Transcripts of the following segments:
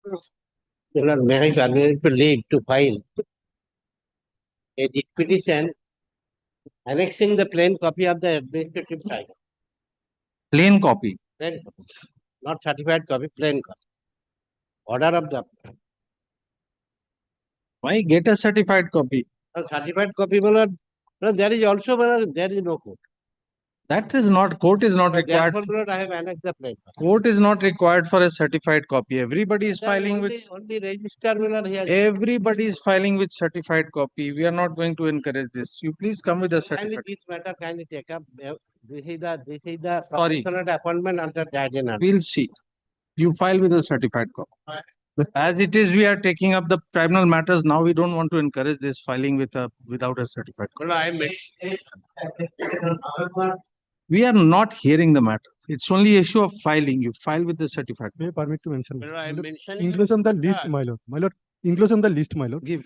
You know, may I permit to lead to file a writ petition annexing the plain copy of the administrative title. Plain copy. Plain copy. Not certified copy, plain copy. Order of the Why get a certified copy? certified copy, no, there is also there is no court. That is not, court is not required. Therefore, I have annexed the plain copy. Court is not required for a certified copy. Everybody is Then filing only, with. only register will here. Everybody is filing with certified copy. We are not going to encourage this. You please come with a Kindly certified. this matter kindly take up. This is the Sorry. proportionate appointment under guardian. We'll see. You file with a certified copy. As it is, we are taking up the tribunal matters. Now we don't want to encourage this filing without a certified copy. We are not hearing the matter. It's only issue of filing. You file with the certified. May I permit to mention? I am mentioning Inclusion on the list, my lord. My lord, inclusion on the list, my lord. Give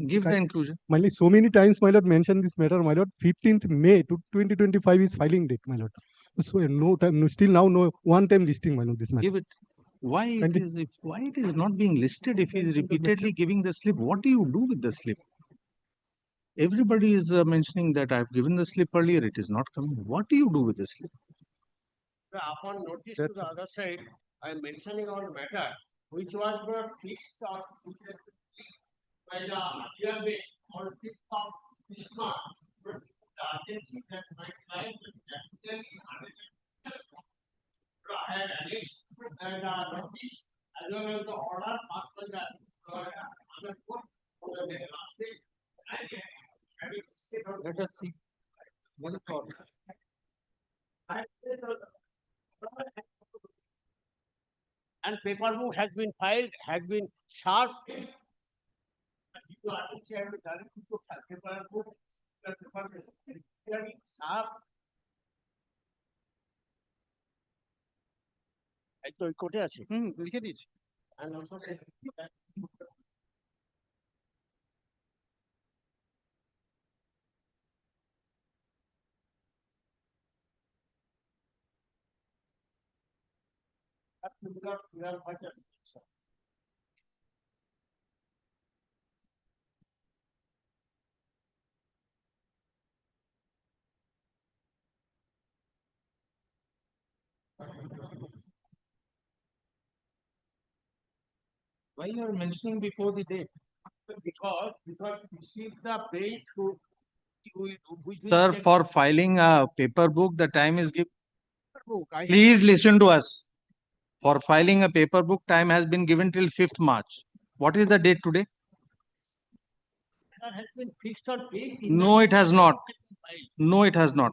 Give the inclusion. My lord, so many times, my lord, mentioned this matter, my lord. 15th May to 2025 is filing date, my lord. So no time, still now no one time listing, my lord. This matter. Give it. Why it is not being listed if he is repeatedly giving the slip? What do you do with the slip? Everybody is mentioning that I've given the slip earlier. It is not coming. What do you do with the slip? Upon notice to the other side, I am mentioning on matter which was not fixed or by the earlier base or fixed of this month. But the agency that my client will practically I had annexed and notice as well as the order passed by the other court for the last day. Let us see. What is order? And paper book has been filed, has been sharp. এই তো ওই কোর্টে আছে লিখে দিয়েছি। and also Why you are mentioning before the date? because this is the bench who Sir, for filing a paper book, the time is given. I Please listen to us. For filing a paper book, time has been given till 5th March. What is the date today? has been fixed on date. No, it has not. No, it has not.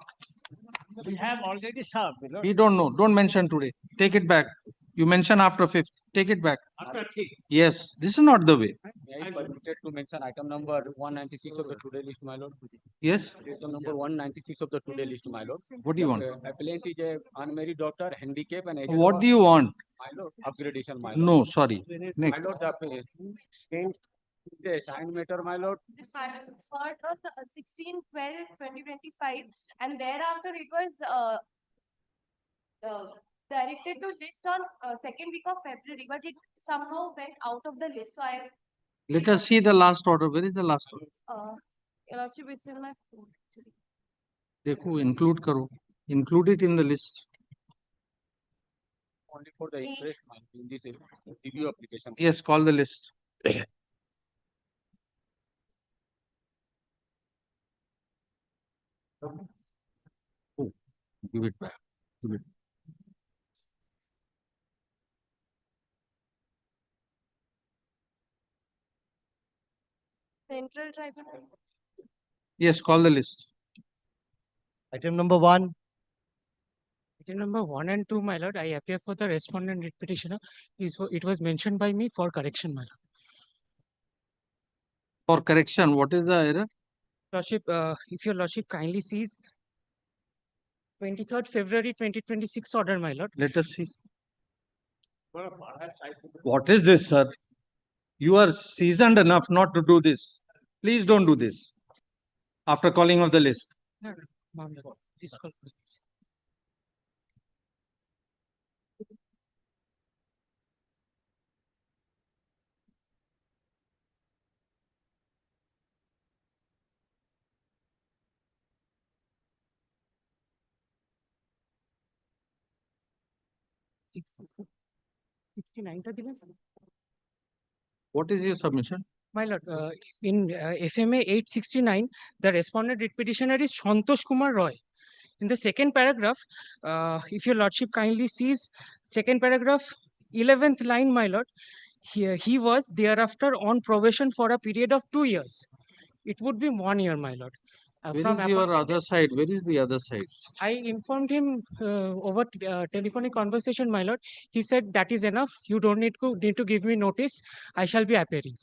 We have already served. We don't know. Don't mention today. Take it back. You mention after 5th. Take it back. After 5th. Yes, this is not the way. I permitted to mention item number 196 of the today list, my lord. Yes. Item number 196 of the today list, my lord. What do you want? Appellant is a unmarried doctor, handicap, and agent. What do you want? My lord, upgradation, my lord. No, sorry. My Next. lord, the assigned matter, my lord. This matter was filed on 16/12/2025, and thereafter it was directed to list on second week of February, but it somehow went out of the list. So I Let us see the last order. Where is the last order? Your Lordship, it's in my phone actually. Dekho, include karo. Include it in the list. Only for the interest, my lord, in this review application. Yes, call the list. Oh, give it back. Give it. Central Tribunal. Yes, call the list. Item number 1. Item number 1 and 2, my lord, I appear for the respondent writ petitioner. It was mentioned by me for correction, my lord. For correction, what is the error? Lordship, if your lordship kindly sees 23rd February 2026 order, my lord. Let us see. What is this, sir? You are seasoned enough not to do this. Please don't do this. After calling of the list. No, my lord, please call. 69 টা দিলেন? What is your submission? My lord, in FMA 869, the respondent writ petitioner is Santosh Kumar Roy. In the second paragraph, if your lordship kindly sees second paragraph, 11th line, my lord, he was thereafter on probation for a period of 2 years. It would be 1 year, my lord. Where From is your appointment other date, side? Where is the other side? I informed him over telephonic conversation, my lord. He said that is enough. You don't need to give me notice. I shall be appearing.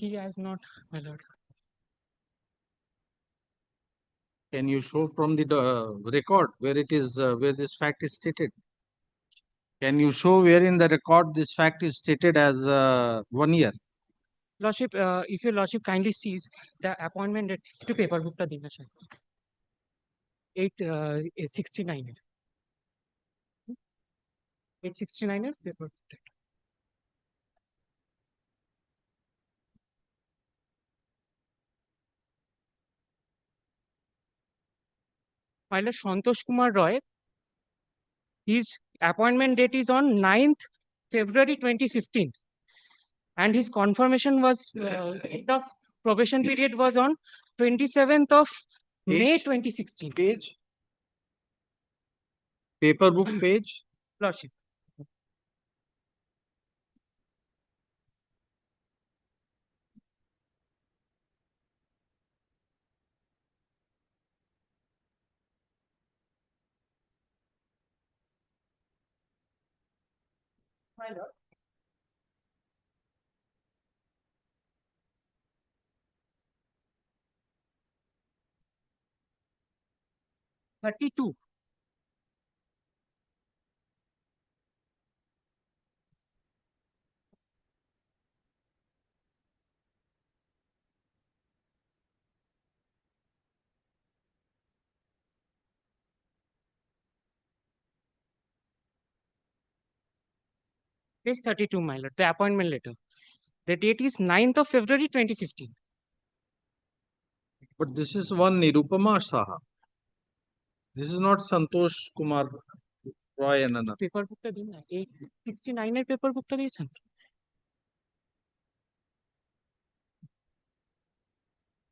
He has not, my lord. Can you show from the record where it is, where this fact is stated? Can you show where in the record this fact is stated as 1 year? Lordship, if your lordship kindly sees the appointment date, to paper book ta dina shay. 869 এর 869 এর paper book date. My lord, Santosh Kumar Roy, his appointment date is on 9th February 2015. And his confirmation was, end of probation period was on 27th of May Age? 2016. Page? Paper book page? Lordship. My lord. Thirty-two. Page 32, my lord, the appointment letter. The date is 9th of February 2015. But this is one Nirupama Saha. This is not Santosh Kumar Roy and another. Paper book ta din na 869 এর paper book ta দিয়েছেন?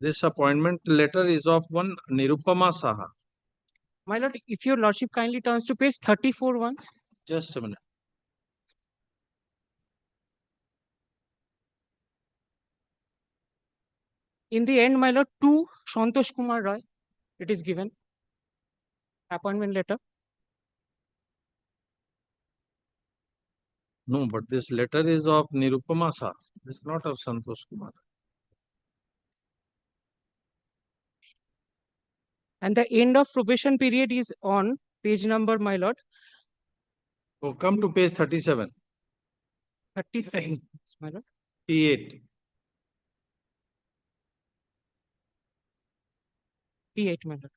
This appointment letter is of one Nirupama Saha. My lord, if your lordship kindly turns to page 34 once. Just a minute. In the end, my lord, to Santosh Kumar Roy, it is given. Appointment letter. No, but this letter is of Nirupama Saha. It's not of Santosh Kumar. And the end of probation period is on page number, my lord, Oh, come to page 37. 37, my lord. P8. P8, my lord.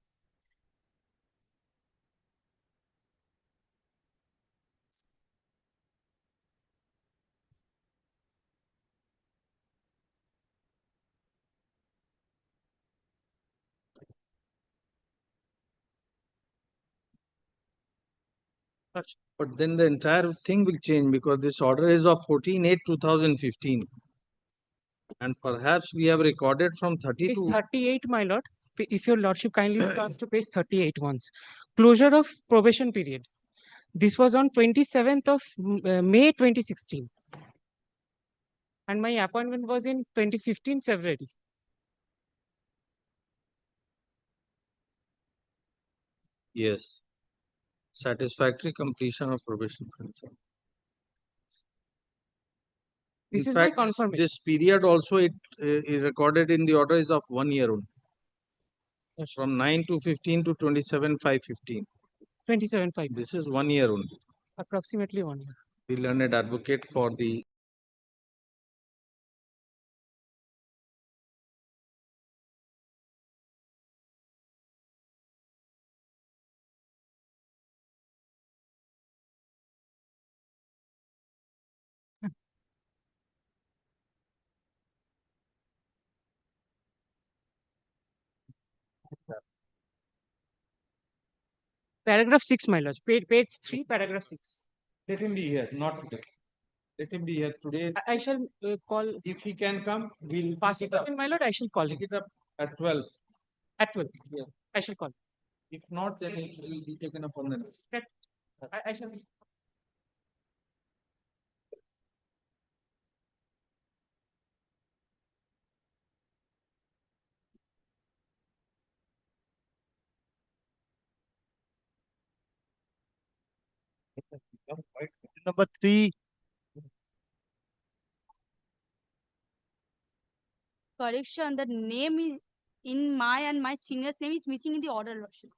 Lordship. But then the entire thing will change because this order is of 14/8/2015. And perhaps we have recorded from Page 32. 38, my lord. If your lordship kindly turns to page 38 once. Closure of probation period. This was on 27th of May 2016. And my appointment was in 2015 February. Yes. Satisfactory completion of probation. In This is my fact, confirmation. this period also it recorded in the order is of 1 year only. Lordship. From 9/2/15 to 27/5/15. 27.5. This is 1 year only. Approximately 1 year. The learned advocate for the Paragraph 6, my lord. Page 3, paragraph 6. Let him be here, not today. Let him be here today. I shall call If he can come, we'll fast. pick it up. My lord, I shall call him Pick it up at 12. at 12. Yeah. I shall call. If not, then it will be taken up on the. I shall. Number 3. Correction, the name is in my senior's name is missing in the order, Lordship.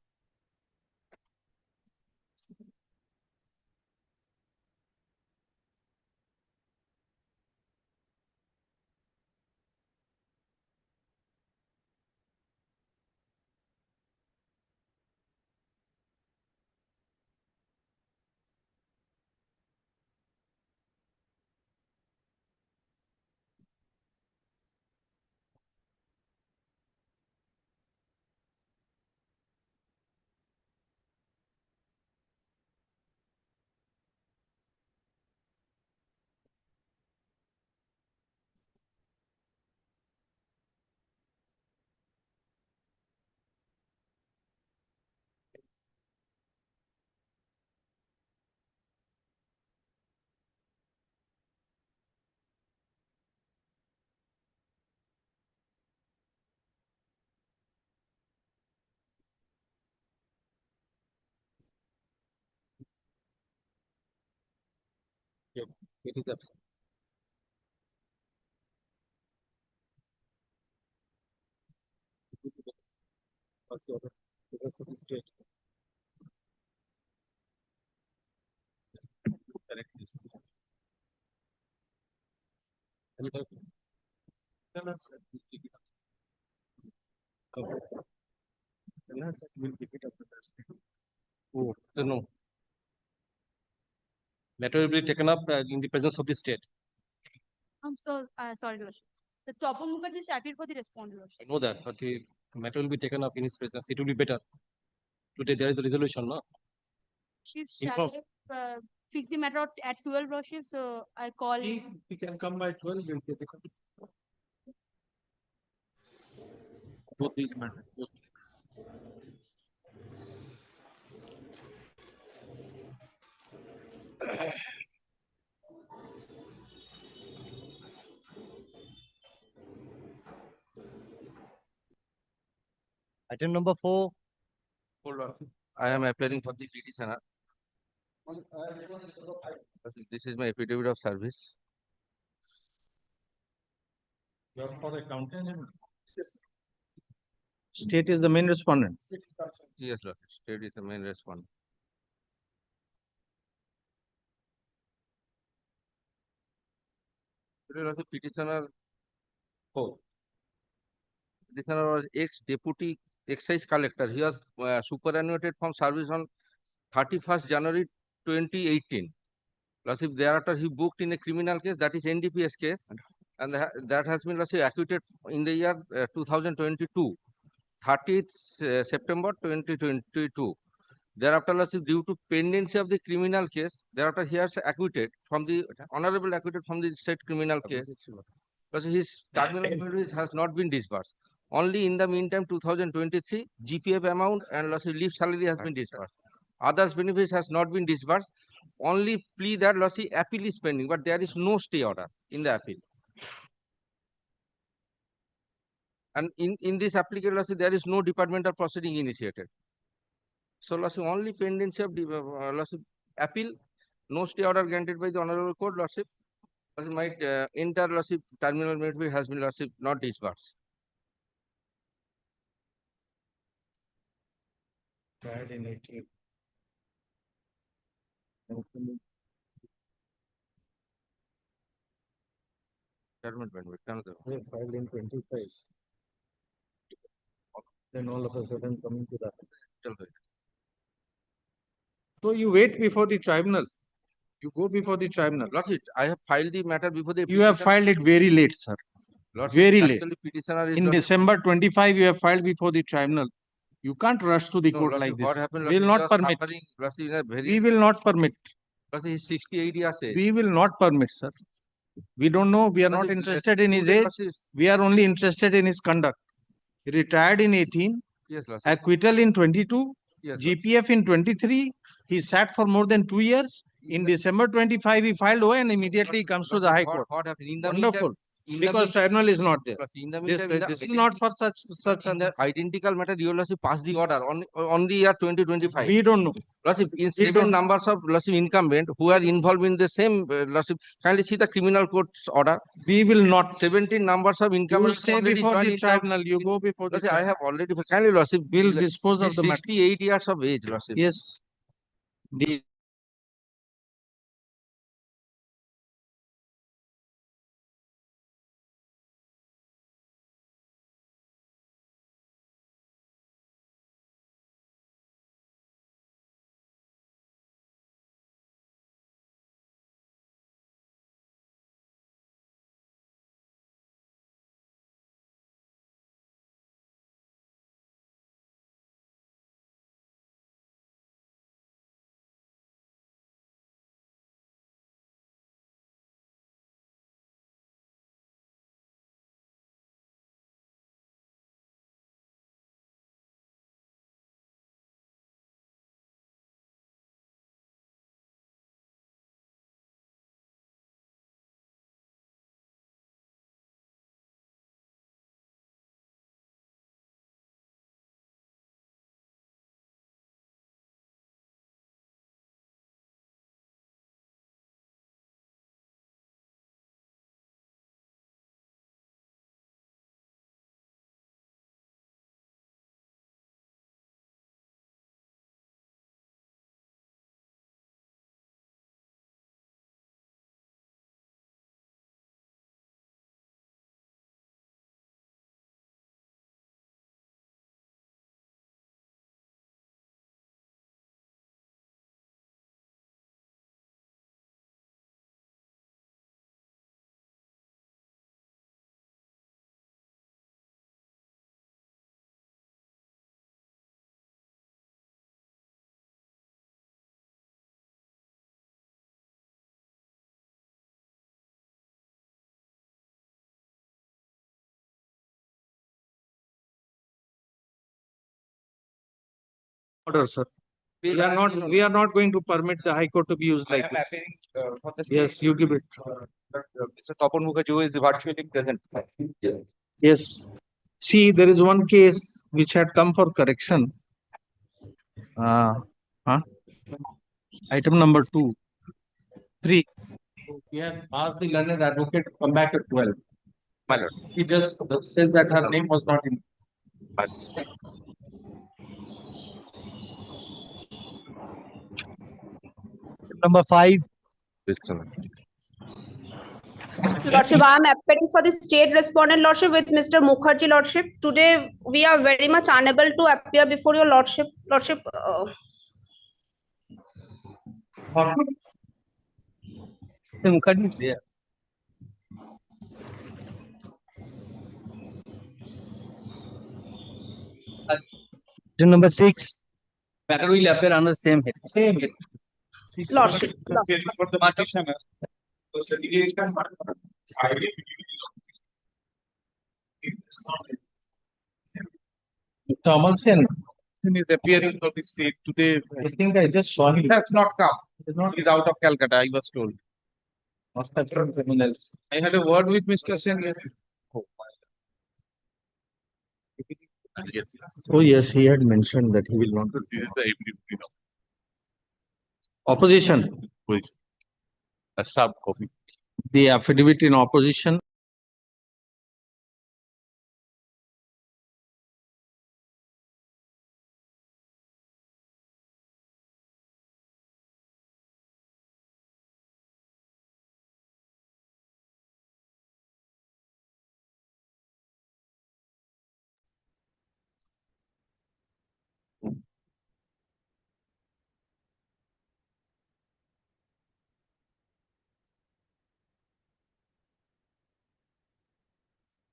It is absent. Because of the state. Correct this. No, no, sir, we'll pick it up. Cover. No, we'll pick it up with us. Oh, so no. Matter will be taken up in the presence of the state. I'm so sorry, Lordship. The Topo Mukherjee is appealed for the respondent, I Lordship. know that, but the matter will be taken up in his presence. It will be better. Today there is a resolution, no? Shall Inform. I fix the matter at 12, Lordship? So I call. He can come by 12, we'll take it up. Both these matters. Item number 4. Hold on. I am appearing for the petitioner. This is my affidavit of service. You're for accountant and. State is the main respondent. Yes, Lord. State is the main respondent. Today was the petitioner. Oh. Petitioner was ex-deputy excise collector. He was superannuated from service on 31st January 2018. Plus, if thereafter he booked in a criminal case, that is NDPS case, and that has been acquitted in the year 2022, 30th September 2022. Thereafter, due to pendency of the criminal case, thereafter he has acquitted from the honorable acquitted from the said criminal case. Plus, his terminal benefits has not been disbursed. Only in the meantime, 2023 GPF amount and leave salary has been disbursed. Others benefits has not been disbursed. Only plea that appeal is pending, but there is no stay order in the appeal. And in this application, there is no departmental proceeding initiated. So, only pendency of appeal, no stay order granted by the honorable court, Lordship. Might enter terminal benefit has been not disbursed. Tried in 18. Terminal benefit. They filed in 25. Then all of a sudden coming to that. So you wait before the tribunal. You go before the tribunal. Lordship, I have filed the matter before the. You have filed it very late, sir. Lordship, very late. actually, petitioner is In December 25, you have filed before the tribunal. You can't rush to the No, court Lordship, like this. what happened? We will not permit. We will not permit. Lordship, he's 68 years age. We will not permit, sir. We don't know. We are not Lordship, interested in his today, age. Lordship, We are only interested in his conduct. He retired in 18, Yes, Lordship. acquittal in 22, Yes, Lordship. GPF in 23. He sat for more than 2 years. In December 25, he filed OA and immediately he comes to the High Court. What happened in the Wonderful. meantime? Because tribunal is not there. Lordship, in the This, meantime, this is not for such in the identical matter, your Lordship passed the order on the year 2025. We don't know. Lordship, in We 7 don't- numbers of Lordship incumbent who are involved in the same Lordship, kindly see the criminal court's order. We will not. 17 numbers of You incumbents stay already before joined the into- tribunal. You go before the Lordship, I tribunal. have already kindly Lordship. We'll dispose of He's the matter. 68 years of age, Lordship. Yes. The order, sir. We are not going to permit the High Court to be used like this. Yes, you give it. Mr. Tapan Mukherjee is virtually present. Yes. See, there is one case which had come for correction. Huh? Item number 2, 3. We have asked the learned advocate to come back at 12. My lord. He just said that her name was not in. Number 5. Lordship, I am appearing for the state respondent, Lordship, with Mr. Mukherjee, Lordship. Today, we are very much unable to appear before your Lordship. Lordship, Mukherjee is there. Item number 6. Matter will appear under same head. Same head. Lordship. Mr. Sen Is appearing for the state today. I think I just saw him. That's not come. He is not He's out of Calcutta, I was told. must have been someone else. I had a word with Mr. Sen. Yes. Oh, yes, he had mentioned that he will not. This is the every, Opposition. a sub copy. The affidavit in opposition.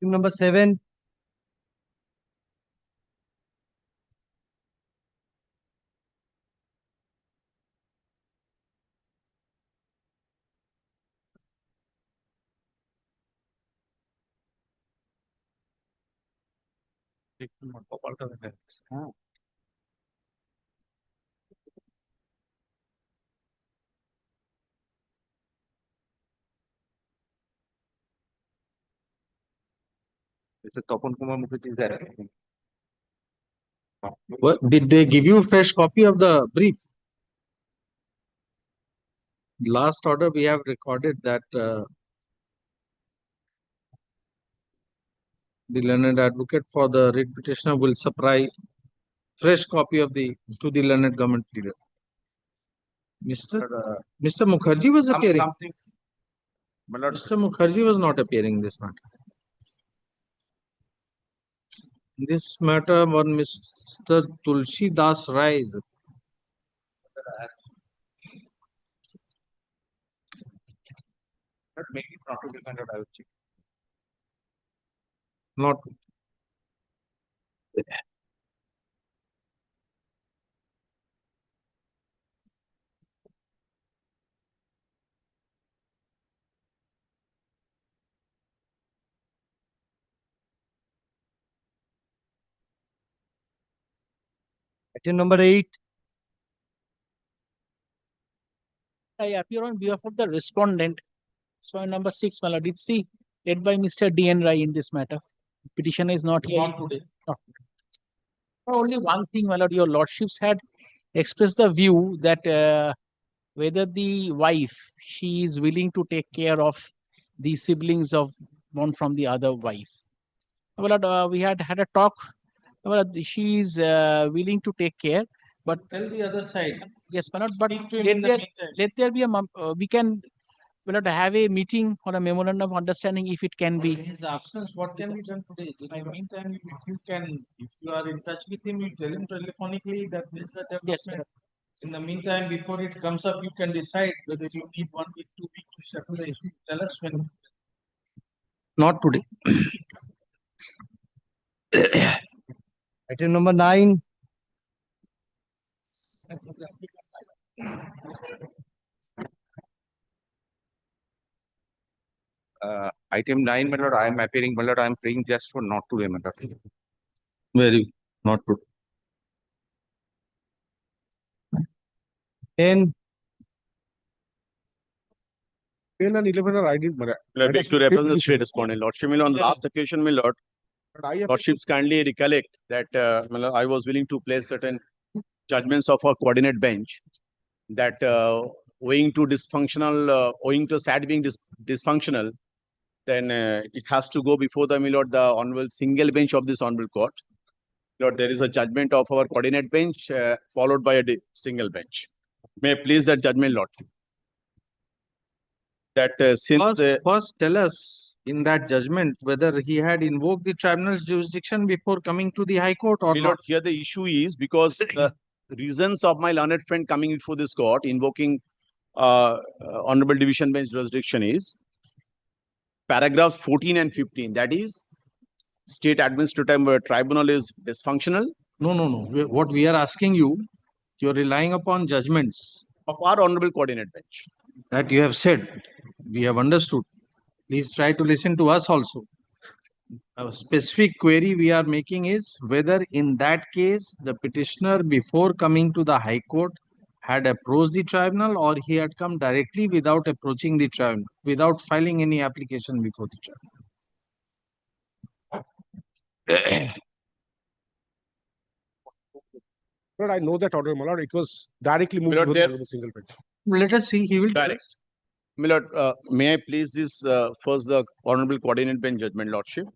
Item number 7. Mr. Tapan Kumar Mukherjee is there. What, did they give you a fresh copy of the brief? Last order, we have recorded that the learned advocate for the writ petitioner will supply fresh copy of the to the learned government leader. Mr. Mukherjee was appearing. My lord, Mr. Mukherjee was not appearing in this matter. This matter on Mr. Tulsi Das Rai is not make it not to be my lord, I will check. not. Item number 8. I appear on behalf of the respondent. Respondent number 6, my lord. It's the led by Mr. D.N. Rai in this matter. Petitioner is not here. Not today. Only one thing, my lord. Your lordships had expressed the view that whether the wife, she is willing to take care of the siblings of one from the other wife. My lord, we had a talk. My lord, she is willing to take care, but Tell the other side. yes, my lord. But Speak to him in the meantime. let there be a we can have a meeting or a memorandum of understanding if it can In be. his absence, what can be done today? In the meantime, if you are in touch with him, you tell him telephonically that this is a Yes, development. In the meantime, before it comes up, you can decide whether you need 1 week, 2 weeks to settle the issue. Tell us when. Not today. Item number 9. Item 9, my lord, I am appearing, my lord, I am praying just for not to be, my lord. Very not good. 10. 10 and 11 are ID. I beg to represent the state respondent. Lordship, on the last occasion, my lord, Lordships kindly recollect that my lord, I was willing to place certain judgments of our coordinate bench that owing to SAT being dysfunctional, then it has to go before the, my lord, the honorable single bench of this honorable court. Lord, there is a judgment of our coordinate bench followed by a single bench. May I please that judgment, Lord? That First, tell us in that judgment whether he had invoked the tribunal's jurisdiction before coming to the High Court or my not. lord, here the issue is because the reasons of my learned friend coming before this court invoking honorable division bench jurisdiction is paragraphs 14 and 15. That is, state administrative tribunal is dysfunctional. No. What we are asking you, you're relying upon judgments Of our honorable coordinate bench. that you have said. We have understood. Please try to listen to us also. A specific query we are making is whether in that case the petitioner before coming to the High Court had approached the tribunal or he had come directly without approaching the tribunal, without filing any application before the tribunal. Lord, I know that order, my lord. It was directly moved Lord, to there- the single bench. Let us see, he will tell Direct. us. My lord, may I please this first the honorable coordinate bench judgment, lordship?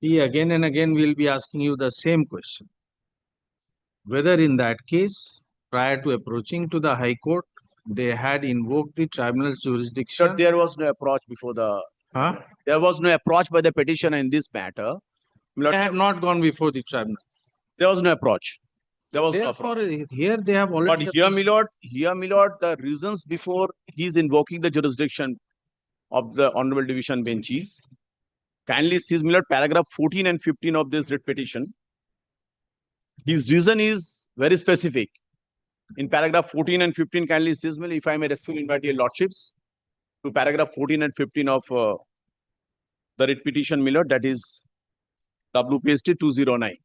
He again and again will be asking you the same question. Whether in that case, prior to approaching to the High Court, they had invoked the tribunal's jurisdiction. Sir, there was no approach before the Huh? There was no approach by the petitioner in this matter. My lord, They have not gone before the tribunal. there was no approach. There was no approach. Therefore, here they have But already. here, my lord, the reasons before he is invoking the jurisdiction of the Honorable Division Bench is, kindly see, my lord, paragraph 14 and 15 of this writ petition. His reason is very specific. In paragraph 14 and 15, kindly see, my lord, if I may respectfully invite your lordships to paragraph 14 and 15 of the writ petition, my lord, that is WPST 209.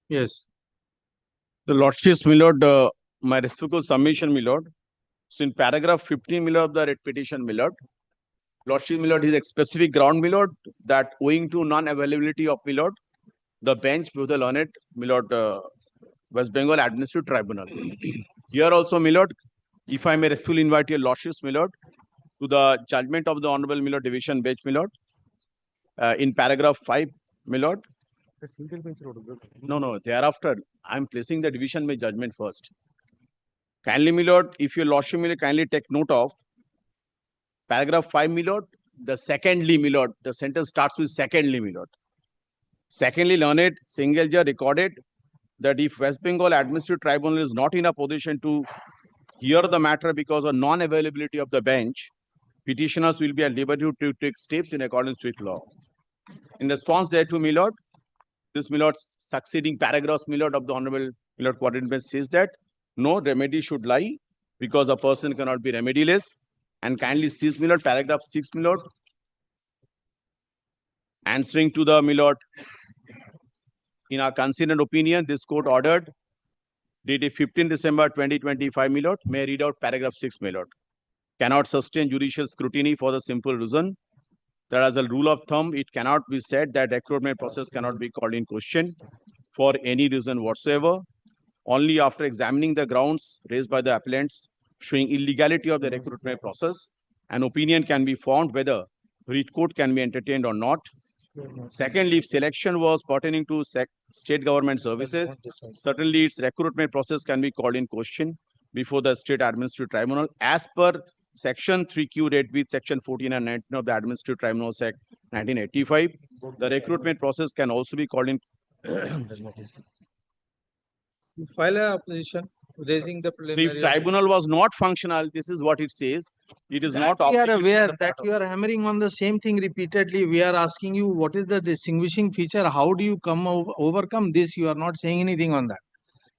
Yes. The lordships, my lord, my respectful submission, my lord. So in paragraph 15, my lord, of the writ petition, my lord, lordship, my lord, is a specific ground, my lord, that owing to non-availability of, my lord, the bench with the learned, my lord, West Bengal Administrative Tribunal. Here also, my lord, if I may respectfully invite your lordships, my lord, to the judgment of the Honorable, my lord, Division Bench, my lord, in paragraph 5, my lord. No, thereafter, I am placing the division bench judgment first. Kindly, my lord, if your lordship, my lord, kindly take note of paragraph 5, my lord, the secondly, my lord, the sentence starts with secondly, my lord. Secondly, learned single judge recorded that if West Bengal Administrative Tribunal is not in a position to hear the matter because of non-availability of the bench, petitioners will be at liberty to take steps in accordance with law. In response thereto, my lord, this, my lord, succeeding paragraphs, my lord, of the Honorable, my lord, Coordinate Bench says that no remedy should lie because a person cannot be remediless. And kindly sees, my lord, paragraph 6, my lord, answering to the, my lord, in our considered opinion, this court ordered dated 15 December 2025, my lord, may I read out paragraph 6, my lord. Cannot sustain judicial scrutiny for the simple reason that as a rule of thumb, it cannot be said that recruitment process cannot be called in question for any reason whatsoever. Only after examining the grounds raised by the appellants showing illegality of the recruitment process, an opinion can be formed whether writ court can be entertained or not. Secondly, if selection was pertaining to state government services, certainly its recruitment process can be called in question before the State Administrative Tribunal as per Section 3Q read with Section 14 and 19 of the Administrative Tribunals Act 1985. The recruitment process can also be called in. You file a opposition. raising the So preliminary. if tribunal was not functional, this is what it says. It is not. We are operating aware the that part you of- are hammering on the same thing repeatedly. We are asking you, what is the distinguishing feature? How do you overcome this? You are not saying anything on that.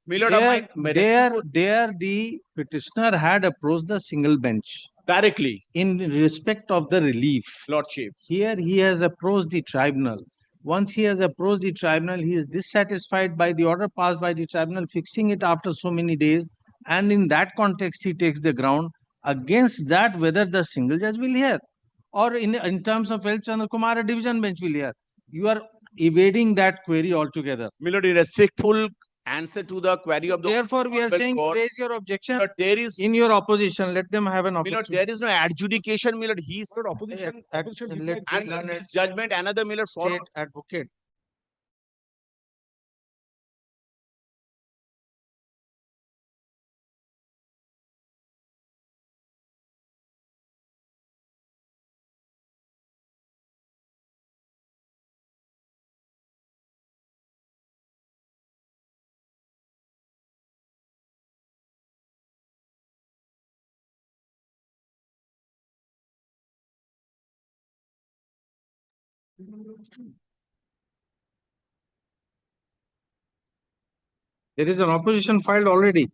My lord, my There the petitioner had approached the single bench directly, in respect of the relief. lordship. Here he has approached the tribunal. Once he has approached the tribunal, he is dissatisfied by the order passed by the tribunal, fixing it after so many days. And in that context, he takes the ground. Against that, whether the single judge will hear or in terms of L. Chandra Kumar, a division bench will hear. You are evading that query altogether. My lord, in respectful answer to the query of the Therefore, we are Honorable saying Court, raise your objection but there is, in your opposition. Let them have an my lord, opportunity. there is no adjudication, my lord. He's Opposition. Let and this judgment, another my lord, state advocate. There is an opposition filed already.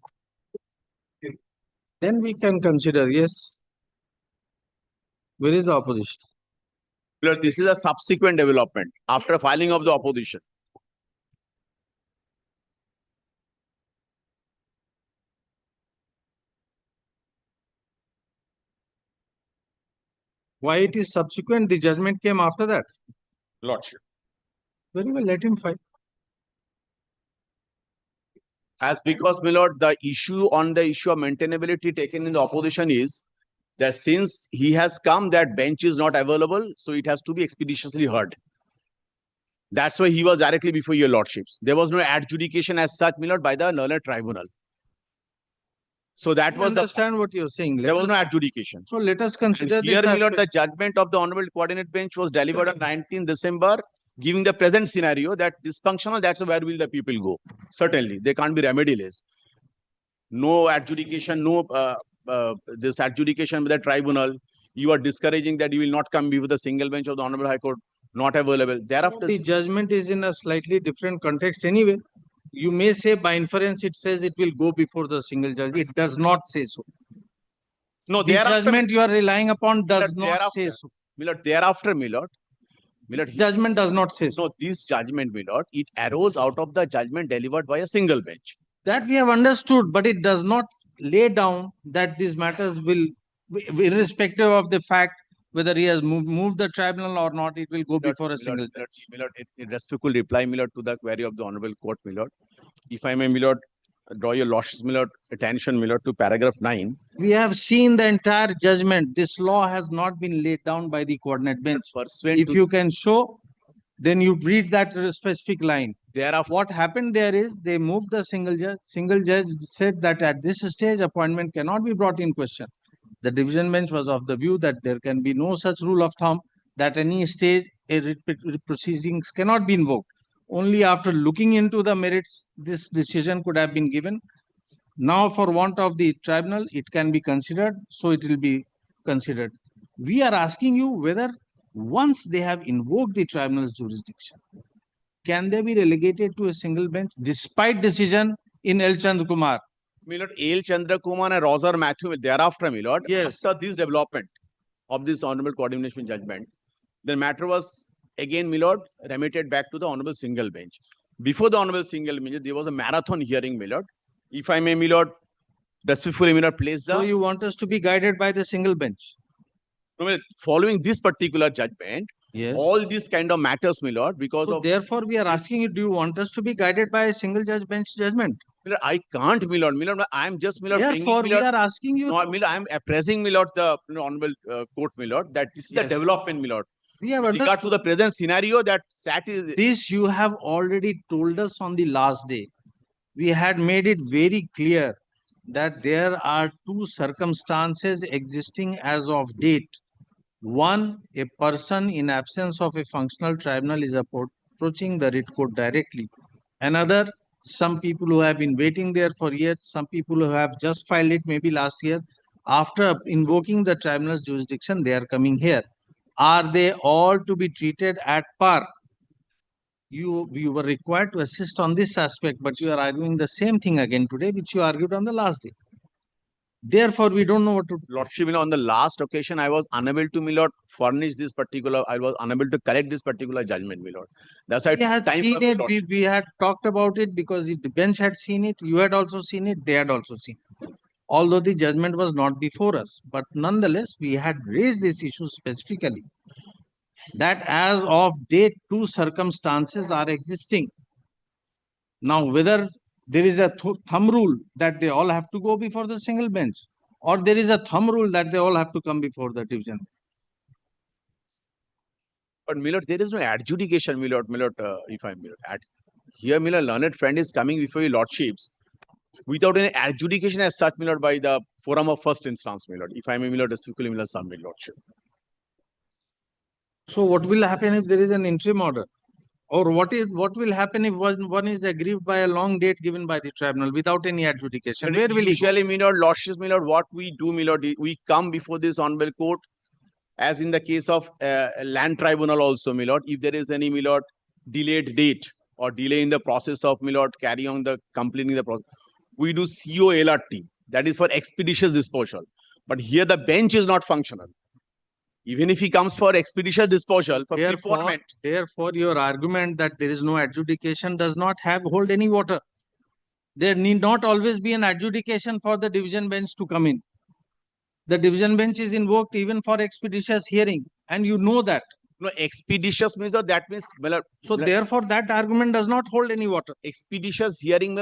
Then we can consider, yes. Where is the opposition? My lord, this is a subsequent development after filing of the opposition. Why it is subsequent? The judgment came after that. Lordship. Very well, let him file. As because, my lord, the issue on the issue of maintainability taken in the opposition is that since he has come, that bench is not available, so it has to be expeditiously heard. That's why he was directly before your lordships. There was no adjudication as such, my lord, by the learned tribunal. So that I was the, understand what you're saying. there was no adjudication. So let us And consider here, this my lord, aspect. the judgment of the Honorable Coordinate Bench was delivered on 19th December, giving the present scenario that dysfunctional, that's where will the people go. Certainly, they can't be remediless. No adjudication, no this adjudication by the tribunal. You are discouraging that you will not come before the single bench of the Honorable High Court, not available. Thereafter, The judgment is in a slightly different context anyway. You may say by inference it says it will go before the single judge. It does not say so. no, The thereafter, judgment you are relying upon does Milord, not thereafter. say so. my lord, thereafter, my lord, Judgment does not say so. no, this judgment, my lord, it arose out of the judgment delivered by a single bench. That we have understood, but it does not lay down that these matters will, irrespective of the fact whether he has moved the tribunal or not, it will go before a single judge. My lord, in respectful reply, my lord, to the query of the Honorable Court, my lord, if I may, my lord, draw your lordship's, my lord, attention, my lord, to paragraph 9. We have seen the entire judgment. This law has not been laid down by the coordinate bench. Pursuant If to you can show, then you read that specific line. thereafter, What happened there is they moved the single judge. Single judge said that at this stage appointment cannot be brought in question. The division bench was of the view that there can be no such rule of thumb that any stage proceedings cannot be invoked. Only after looking into the merits, this decision could have been given. Now, for want of the tribunal, it can be considered, so it will be considered. We are asking you whether once they have invoked the tribunal's jurisdiction, can they be relegated to a single bench despite decision in L. Chandra Kumar? my lord, L. Chandra Kumar and Roger Matthew, thereafter, my lord, Yes. after this development of this Honorable Coordination judgment, the matter was again, my lord, remitted back to the Honorable Single Bench. Before the Honorable Single Bench, there was a marathon hearing, my lord. If I may, my lord, respectfully, my lord, place the. So you want us to be guided by the single bench? No, my lord, following this particular judgment, Yes. all these kind of matters, my lord, because So of. therefore, we are asking you, do you want us to be guided by a single judge bench judgment? My lord, I can't, my lord. My lord, I am just, my lord, bringing, Therefore, my we lord, are asking you. no, my lord, I am appraising, my lord, the Honorable Court, my lord, that this is the Yes. development, my lord. We have With regard understood. to the present scenario, that SAT is. This you have already told us on the last day. We had made it very clear that there are two circumstances existing as of date. One, a person in absence of a functional tribunal is approaching the writ court directly. Another, some people who have been waiting there for years, some people who have just filed it maybe last year. After invoking the tribunal's jurisdiction, they are coming here. Are they all to be treated at par? You were required to assist on this aspect, but you are arguing the same thing again today, which you argued on the last day. Therefore, we don't know what to do. Lordship, on the last occasion, I was unable to, my lord, furnish this particular, I was unable to collect this particular judgment, my lord. That's why We had time seen for it, lordship. we had talked about it because if the bench had seen it, you had also seen it, they had also seen it. Although the judgment was not before us, but nonetheless, we had raised this issue specifically that as of date, two circumstances are existing. Now, whether there is a thumb rule that they all have to go before the single bench, or there is a thumb rule that they all have to come before the division. But, my lord, there is no adjudication, my lord, if I'm, my lord. Here, my lord, learned friend is coming before your lordships without any adjudication as such, my lord, by the forum of first instance, my lord. If I may, my lord, specifically, my lord, some, my lordship. So what will happen if there is an interim order? Or what will happen if one is aggrieved by a long date given by the tribunal without any adjudication? Where will he go? Usually, my lord, lordships, my lord, what we do, my lord, we come before this honorable court, as in the case of land tribunal also, my lord, if there is any, my lord, delayed date or delay in the process of, my lord, carrying on the completing the process, we do COLRT, that is for expeditious disposal. But here the bench is not functional. Even if he comes for expeditious disposal, for preponement. Therefore, your argument that there is no adjudication does not hold any water. There need not always be an adjudication for the division bench to come in. The division bench is invoked even for expeditious hearing, and you know that. No, expeditious means that means, so therefore that argument does not hold any water. Expeditious hearing,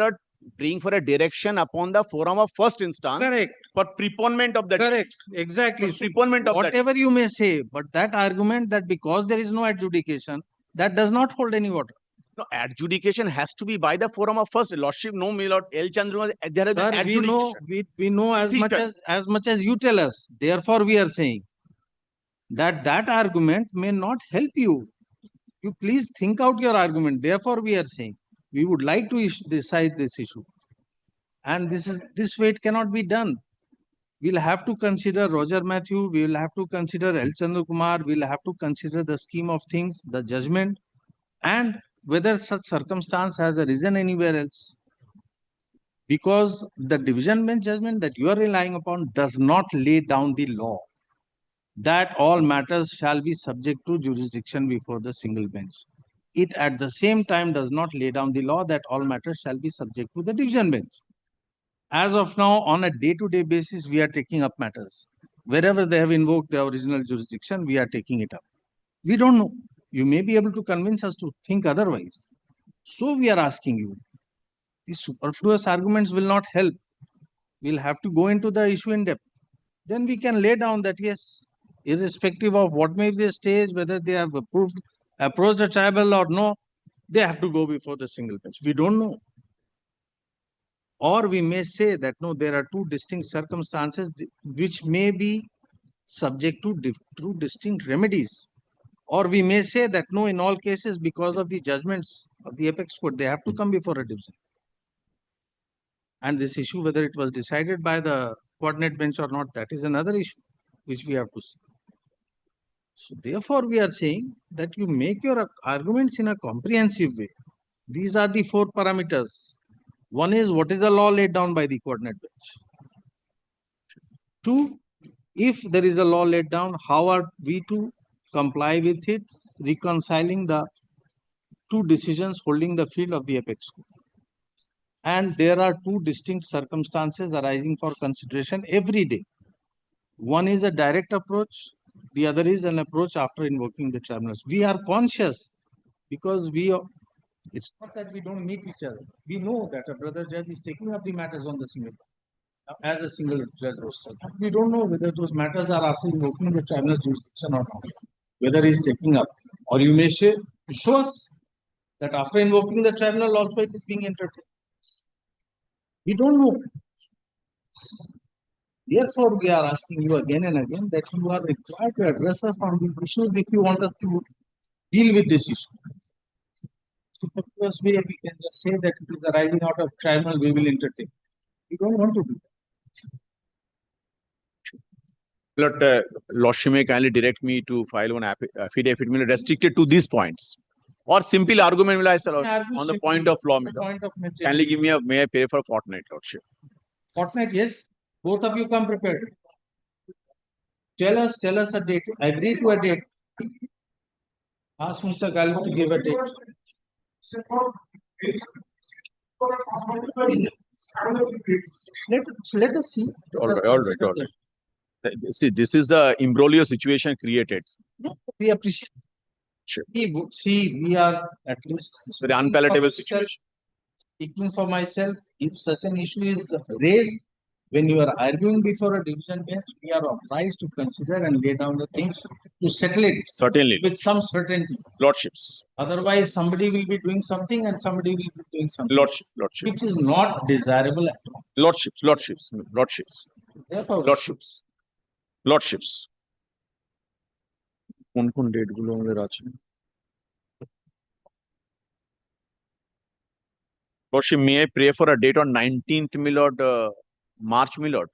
bring for a direction upon the forum of first instance. Correct. For preponement of that. Correct. Exactly. So preponement of whatever you may say, but that argument that because there is no adjudication, that does not hold any water. No, adjudication has to be by the forum of first. Lordship, no, my lord, L. Chandra, there is Sir, adjudication. we know as much as you tell us. Therefore, we are saying that argument may not help you. You please think out your argument. Therefore, we are saying we would like to decide this issue. And this way it cannot be done. We'll have to consider Roger Matthew, we will have to consider L. Chandra Kumar, we'll have to consider the scheme of things, the judgment, and whether such circumstance has arisen anywhere else. Because the division bench judgment that you are relying upon does not lay down the law that all matters shall be subject to jurisdiction before the single bench. It at the same time does not lay down the law that all matters shall be subject to the division bench. As of now, on a day-to-day basis, we are taking up matters. Wherever they have invoked the original jurisdiction, we are taking it up. We don't know. You may be able to convince us to think otherwise. So we are asking you, these superfluous arguments will not help. We'll have to go into the issue in depth. Then we can lay down that, yes, irrespective of what may be the stage, whether they have approached the tribunal or no, they have to go before the single bench. We don't know. Or we may say that, no, there are two distinct circumstances which may be subject to two distinct remedies. Or we may say that, no, in all cases, because of the judgments of the apex court, they have to come before a division. And this issue, whether it was decided by the coordinate bench or not, that is another issue which we have to see. So therefore, we are saying that you make your arguments in a comprehensive way. These are the 4 parameters. One is, what is the law laid down by the coordinate bench? 2, if there is a law laid down, how are we to comply with it, reconciling the 2 decisions holding the field of the apex court? And there are 2 distinct circumstances arising for consideration every day. One is a direct approach, the other is an approach after invoking the tribunals. We are conscious because it's not that we don't meet each other. We know that a brother judge is taking up the matters on the single as a single judge roster. We don't know whether those matters are after invoking the tribunal jurisdiction or not. Whether he's taking up, or you may show us that after invoking the tribunal also it is being interpreted. We don't know. Therefore, we are asking you again and again that you are required to address us on these issues if you want us to deal with this issue. superfluous way, we can just say that it is arising out of tribunal, we will entertain. We don't want to do that. But Lordship may kindly direct me to file one affidavit restricted to these points. Or simple argument will I say on the point of law. Point of maintaining. Kindly give me a, may I pay for fortnight, Lordship? Fortnight, yes. Both of you come prepared. Tell us a date. Agree to a date. Ask Mr. Galvin to give a date. Let us see. All right. See, this is the imbroglio situation created. No, we appreciate. Sure. We are at least. It's very unpalatable situation. Speaking for myself, if such an issue is raised, when you are arguing before a division bench, we are obliged to consider and lay down the things to settle it. Certainly. With some certainty. Lordships. Otherwise, somebody will be doing something and somebody will be doing something. Lordship. Which is not desirable at all. Lordships. Therefore, Lordships. কোন date গুলো আমাদের আছে? Lordship, may I pray for a date on 19th, my lord, March, my lord?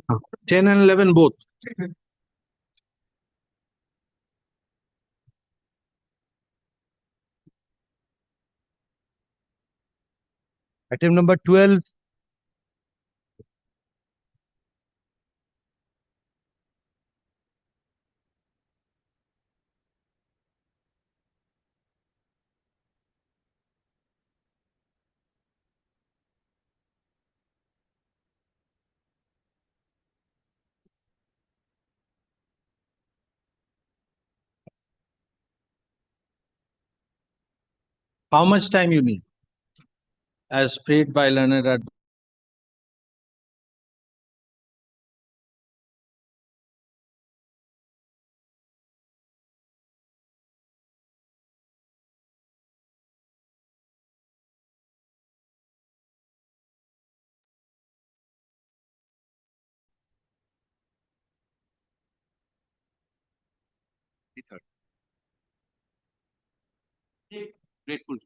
No. 10 and 11 both. Item number 12. How much time you need? As prayed by learned Grateful.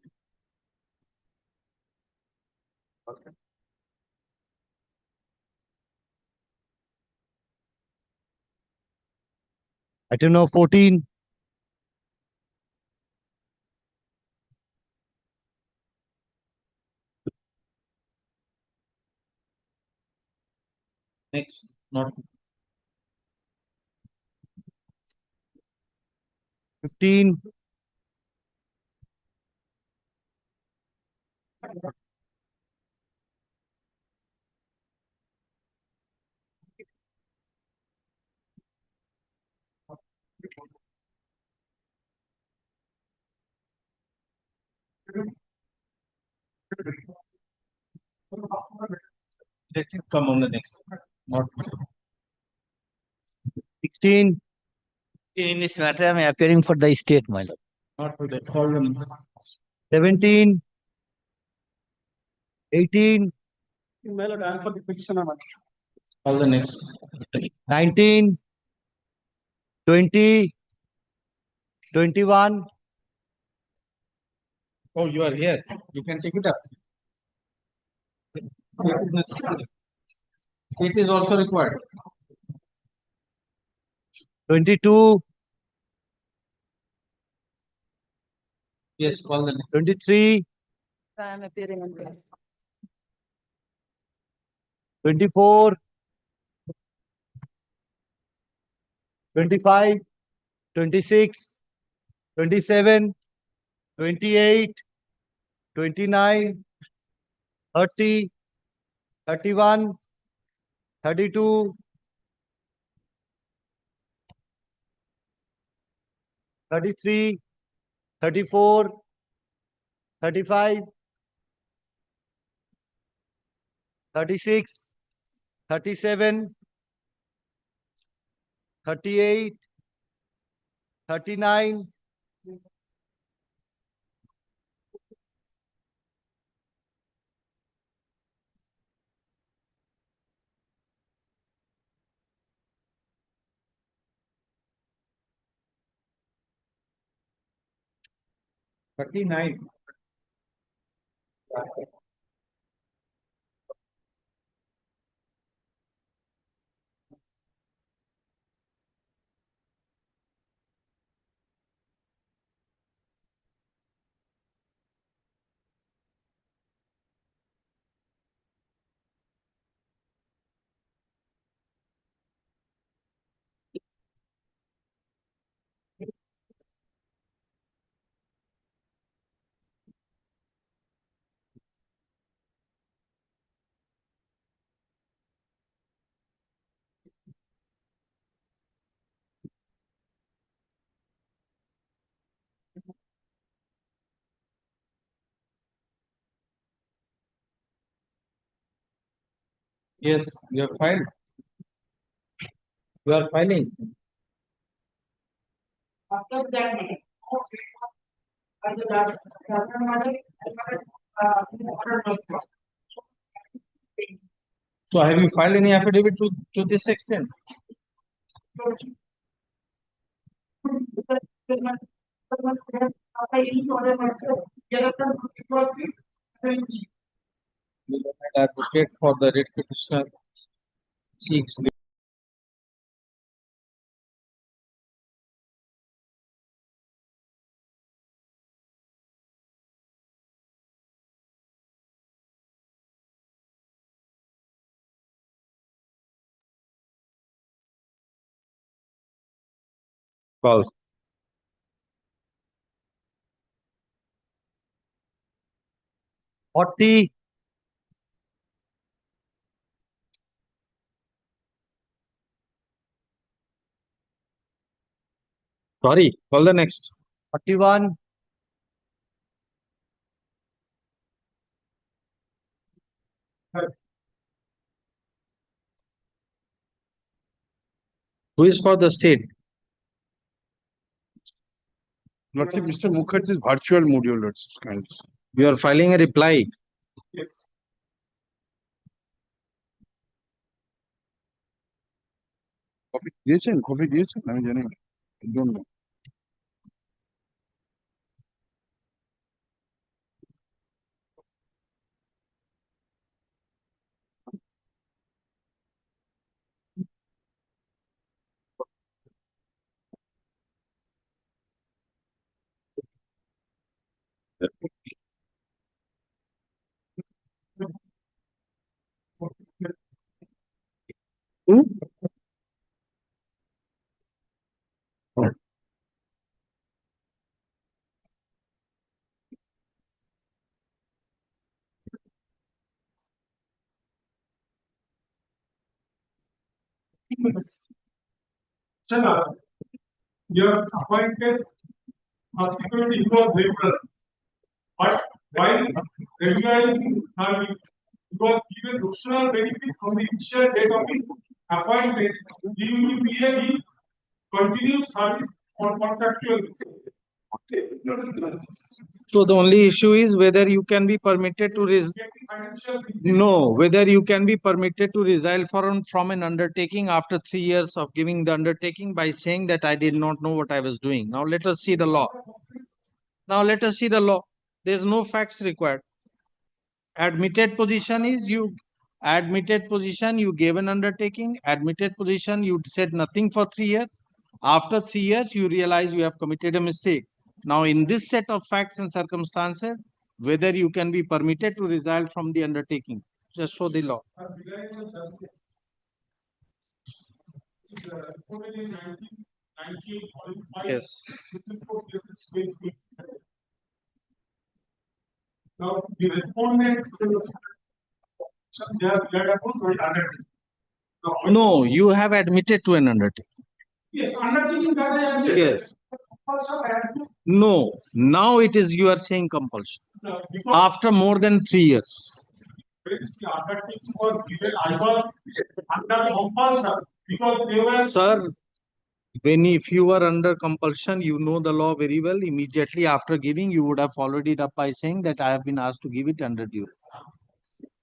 Item number 14. Next, not 15. Let it come on the next. Not 16, In this matter, I am appearing for the state, my lord. not for that. Call them. 17, 18. My lord, I am for the petitioner. Call the next. 19, 20, 21. Oh, you are here. You can take it up. It is also required. 22. Yes, call the next. 23, I am appearing on this. 24, 25, 26, 27, 28, 29, 30, 31, 32, 33, 34, 35, 36, 37, 38, 39, 39. Yes, you have filed. You are filing. After that, So have you filed any affidavit to this extent? Advocate for the writ petitioner seeks False. 40, 41, Who is for the state? Lordship, Mr. Mukherjee's virtual module, Lordship, kindly. You are filing a reply. yes. Copy দিয়েছেন, আমি জানি না। I don't know. Sir, you are appointed subsequently for April, but while regularizing service, he was given notional benefit from the initial date of his appointment, he will be a continued service on contractual basis. So the only issue is whether you can be permitted to whether you can be permitted to resign from an undertaking after 3 years of giving the undertaking by saying that I did not know what I was doing. Now let us see the law. There is no facts required. Admitted position is you gave an undertaking. Admitted position, you said nothing for 3 years. After 3 years, you realize you have committed a mistake. Now, in this set of facts and circumstances, whether you can be permitted to resign from the undertaking, just show the law. Yes. Now, the respondent, they have undertaking. No, you have admitted to an undertaking. Yes, undertaking that I admit. Yes. No, now it is you are saying compulsion. No, After more than 3 years. when the undertaking was given, I was under compulsion because they were. Sir, if you were under compulsion, you know the law very well. Immediately after giving, you would have followed it up by saying that I have been asked to give it under duress.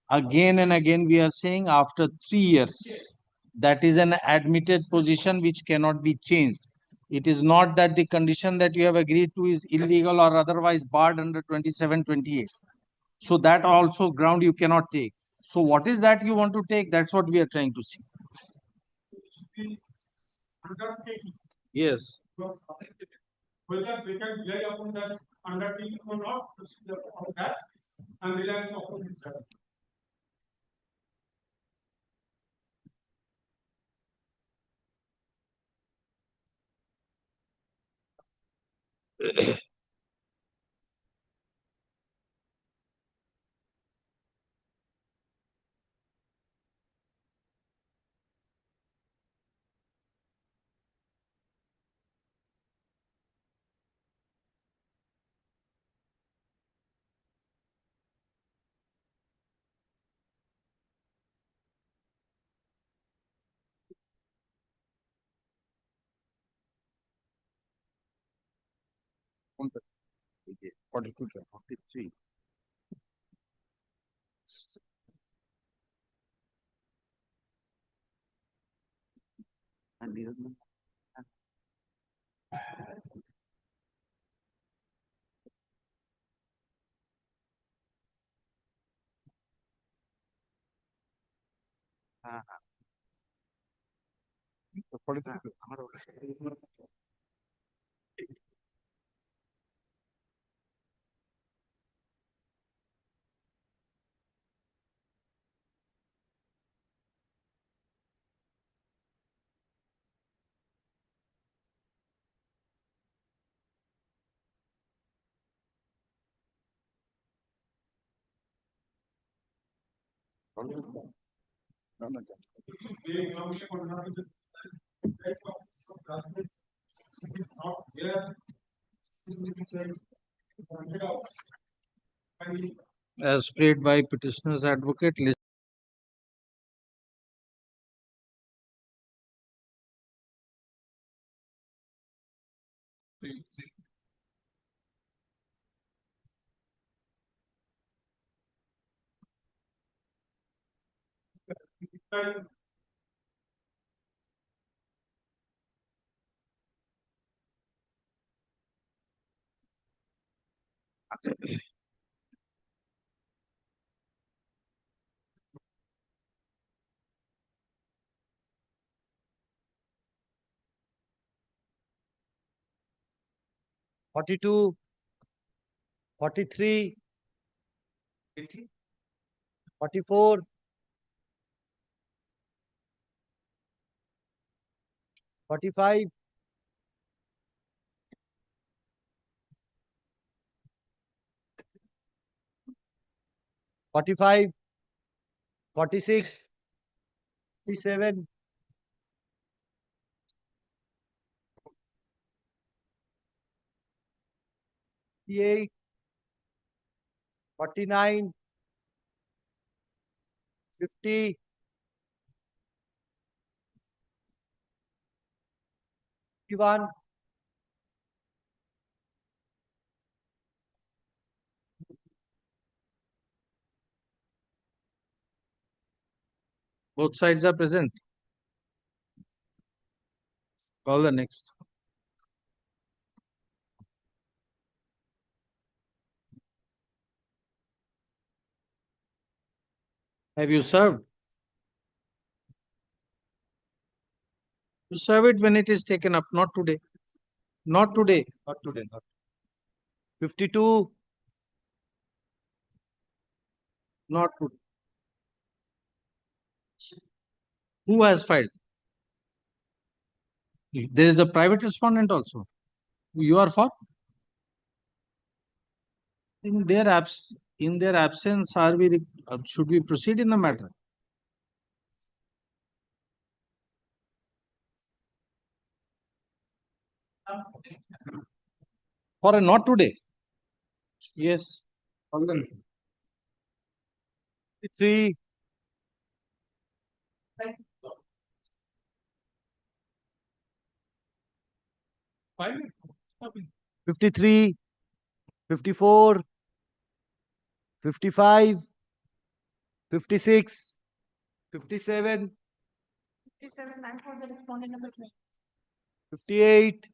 Again and again, we are saying after 3 years, that is an admitted position which cannot be changed. It is not that the condition that you have agreed to is illegal or otherwise barred under 27-28. So that also ground you cannot take. So what is that you want to take? That's what we are trying to see. Undertaking Yes. was whether they can rely upon that undertaking or not, on that and rely upon itself. Okay, 42 to 43. And the other one? হ্যাঁ, হ্যাঁ। 43 তো, আমারও। না, না, জানি। They normally would not be the type of judgment is not there. Pointed out. And As prayed by petitioner's advocate, and 42, 43, 44, 45, 45, 46, 47, 58, 49, 50, 51, '" Both sides are present. Call the next. Have you served? You serve it when it is taken up, not today. Not today. Not today. 52, Not today. Who has filed? There is a private respondent also. You are for? In their absence, should we proceed in the matter? For a not today? Yes. Call them. 53, 53, 54, 55, 56, 57, 57, I'm for the respondent number 3. 58,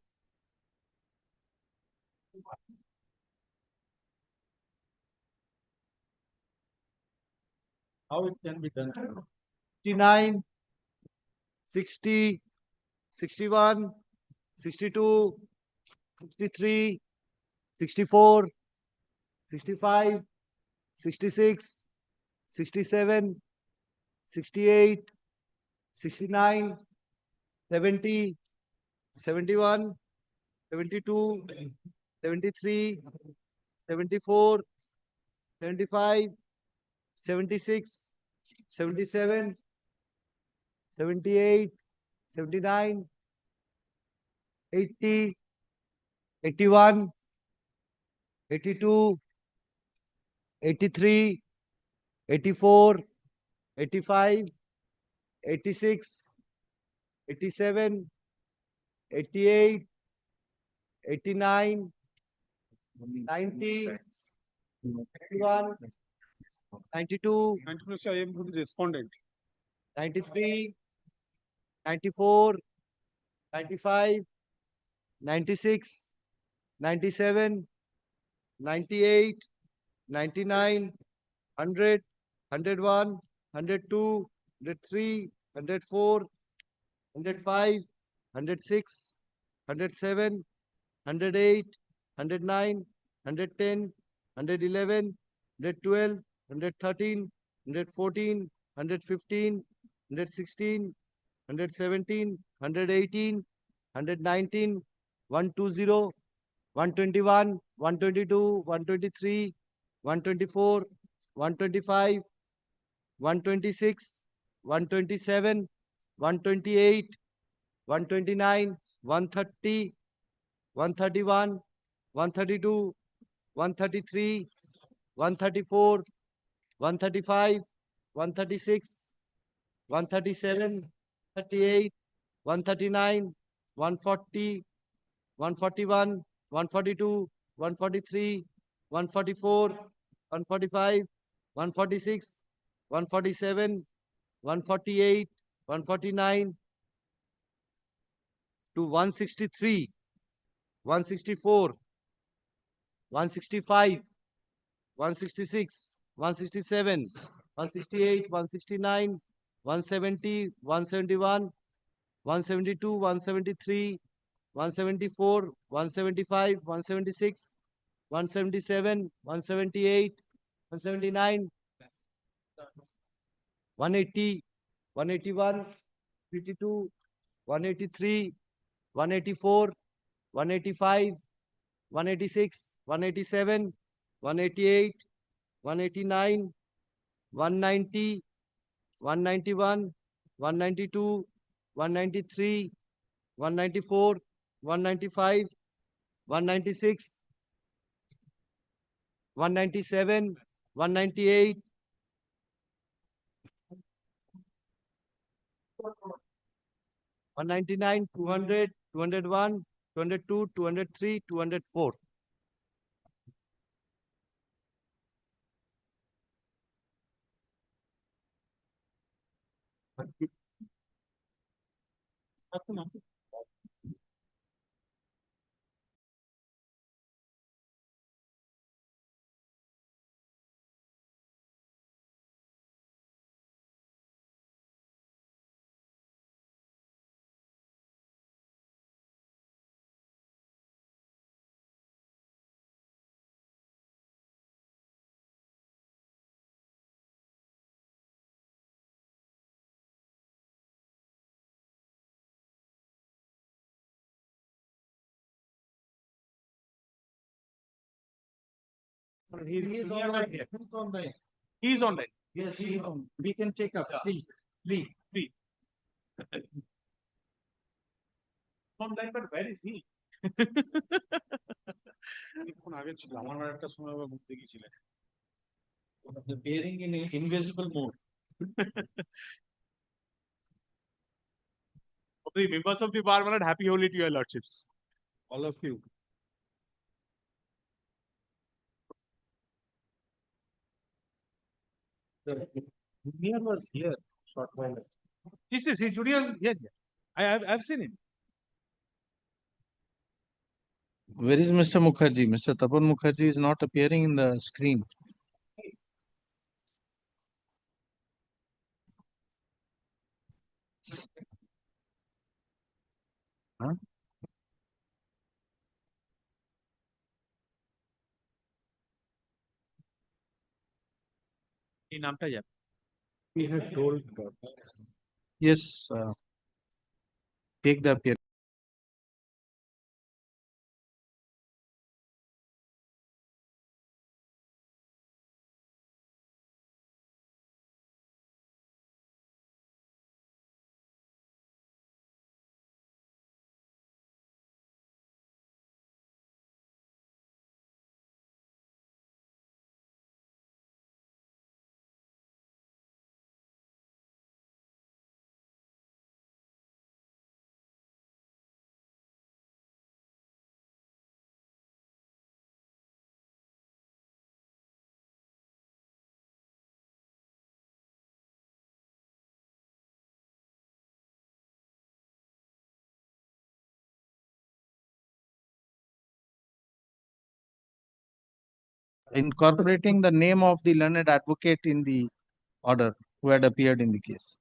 How it can be done? 59, 60, 61, 62, 63, 64, 65, 66, 67, 68, 69, 70, 71, 72, 73, 74, 75, 76, 77, 78, 79, 80, 81, 82, 83, 84, 85, 86, 87, 88, 89, 90, 91, 92, 91, I am the respondent. 93, 94, 95, 96, 97, 98, 99, 100, 101, 102, 103, 104, 105, 106, 107, 108, 109, 110, 111, 112, 113, 114, 115, 116, 117, 118, 119, 120, 121, 122, 123, 124, 125, 126, 127, 128, 129, 130, 131, 132, 133, 134, 135, 136, 137, 38, 139, 140, 141, 142, 143, 144, 145, 146, 147, 148, 149 to 163, 164, 165, 166, 167, 168, 169, 170, 171, 172, 173, 174, 175, 176, 177, 178, 179, 180, 181, 182, 183, 184, 185, 186, 187, 188, 189, 190, 191, 192, 193, 194, 195, 196, 197, 198, 199, 200, 201, 202, 203, 204. He's online. He's online. Yes, he's on. We can take up. Please. Online, but where is he? Appearing in invisible mode. The members of the bar, my lord, happy Holi to your lordships. All of you. The junior was here short while ago. He's junior. Yeah. I've seen him. Where is Mr. Mukherjee? Mr. Tapan Mukherjee is not appearing in the screen. Huh? In Namta, yeah. We have told. Yes. Take the appearance. Incorporating the name of the learned advocate in the order who had appeared in the case.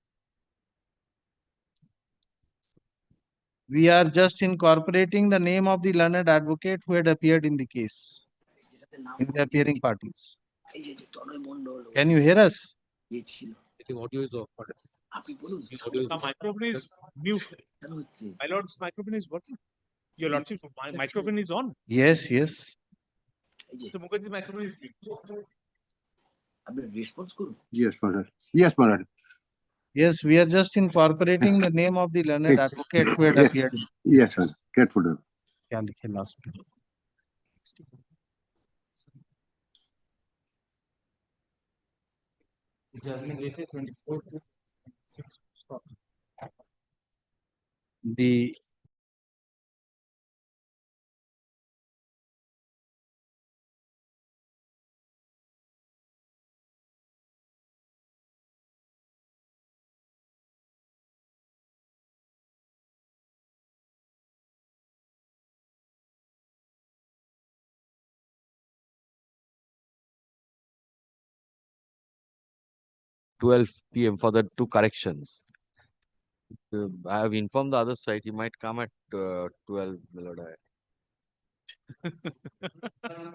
We are just incorporating the name of the learned advocate who had appeared in the case in the appearing parties. Can you hear us? Audio is off. The microphone is mute. My lord's microphone is working. Your lordship, my microphone is on. Yes. So Mukherjee's microphone is mute. Yes, my lord. Yes, my lord. Yes, we are just incorporating the name of the learned advocate who had appeared. Yes, sir. Careful. क्या लिखे last में? It has been dated 24 to 6. Stop. The 12 p.m. for the 2 corrections. I have informed the other side. He might come at 12. My lord.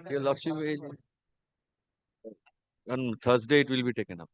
Your lordship, on Thursday it will be taken up.